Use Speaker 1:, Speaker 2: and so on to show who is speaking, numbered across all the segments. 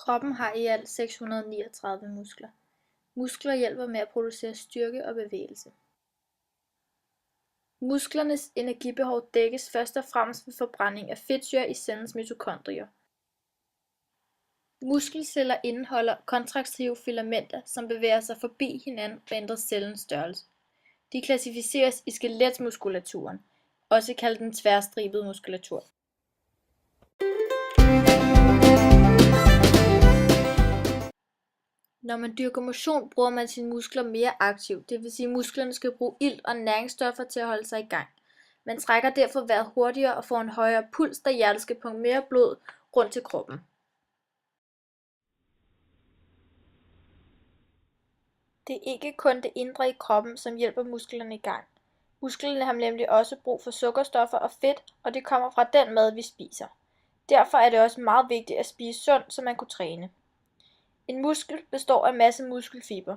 Speaker 1: Kroppen har i alt 639 muskler. Muskler hjælper med at producere styrke og bevægelse. Musklernes energibehov dækkes først og fremmest ved forbrænding af fedtsyre i cellens mitokondrier. Muskelceller indeholder kontraktive filamenter, som bevæger sig forbi hinanden og ændrer cellens størrelse. De klassificeres i skeletmuskulaturen, også kaldet den tværstribede muskulatur. Når man dyrker motion, bruger man sine muskler mere aktivt, det vil sige, at musklerne skal bruge ilt og næringsstoffer til at holde sig i gang. Man trækker derfor vejret hurtigere og får en højere puls, da hjertet skal pumpe mere blod rundt til kroppen. Det er ikke kun det indre i kroppen, som hjælper musklerne i gang. Musklerne har nemlig også brug for sukkerstoffer og fedt, og det kommer fra den mad, vi spiser. Derfor er det også meget vigtigt at spise sundt, så man kan træne. En muskel består af masse muskelfiber.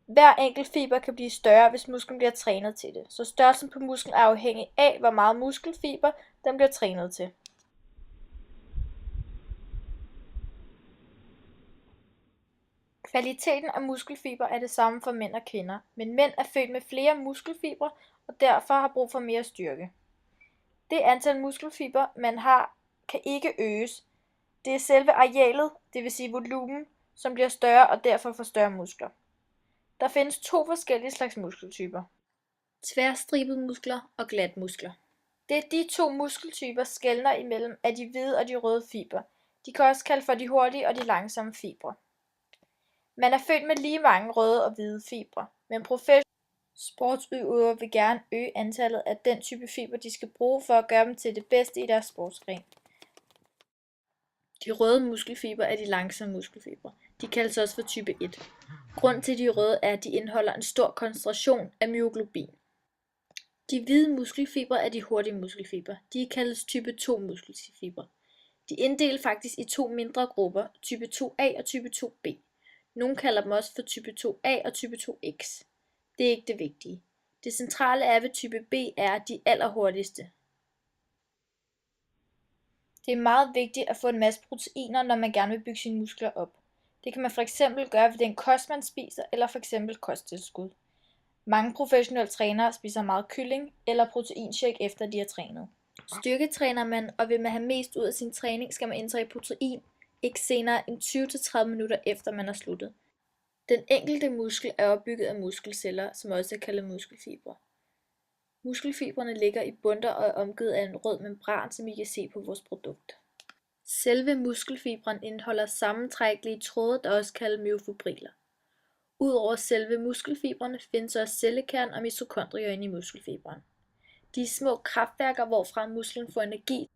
Speaker 1: Hver enkelt fiber kan blive større, hvis musklen bliver trænet til det, så størrelsen på musklen er afhængig af, hvor meget muskelfiber den bliver trænet til. Kvaliteten af muskelfiber er det samme for mænd og kvinder, men mænd er født med flere muskelfibre og derfor har brug for mere styrke. Det antal muskelfiber, man har, kan ikke øges. Det er selve arealet, det vil sige volumen, som bliver større og derfor får større muskler. Der findes to forskellige slags muskeltyper. Tværstribede muskler og glatmuskler. Det er de to muskeltyper skelner imellem af de hvide og de røde fiber. De kan også kalde for de hurtige og de langsomme fibre. Man er født med lige mange røde og hvide fibre, men professionelle sportsudøvere vil gerne øge antallet af den type fiber, de skal bruge for at gøre dem til det bedste i deres sportsgren. De røde muskelfiber er de langsomme muskelfibre. De kaldes også for type 1. Grunden til de røde er, at de indeholder en stor koncentration af myoglobin. De hvide muskelfibre er de hurtige muskelfibre. De kaldes type 2 muskelfibre. De inddeles faktisk i to mindre grupper, type 2A og type 2B. Nogle kalder dem også for type 2A og type 2X. Det er ikke det vigtige. Det centrale er ved type B er de allerhurtigste. Det er meget vigtigt at få en masse proteiner, når man gerne vil bygge sine muskler op. Det kan man fx gøre ved den kost, man spiser, eller fx kosttilskud. Mange professionelle trænere spiser meget kylling eller proteinshake efter de har trænet. Styrketræner man, og vil man have mest ud af sin træning, skal man indtage protein, ikke senere end 20-30 minutter efter man har sluttet. Den enkelte muskel er opbygget af muskelceller, som også er kaldet muskelfibre. Muskelfibrene ligger i bundter og er omgivet af en rød membran, som I kan se på vores produkt. Selve muskelfibren indeholder sammentrækkelige tråde, der også kaldes myofibriller. Udover selve muskelfibrene findes også cellekern og mitokondrier inde i muskelfibren. De er små kraftværker, hvorfra musklen får energi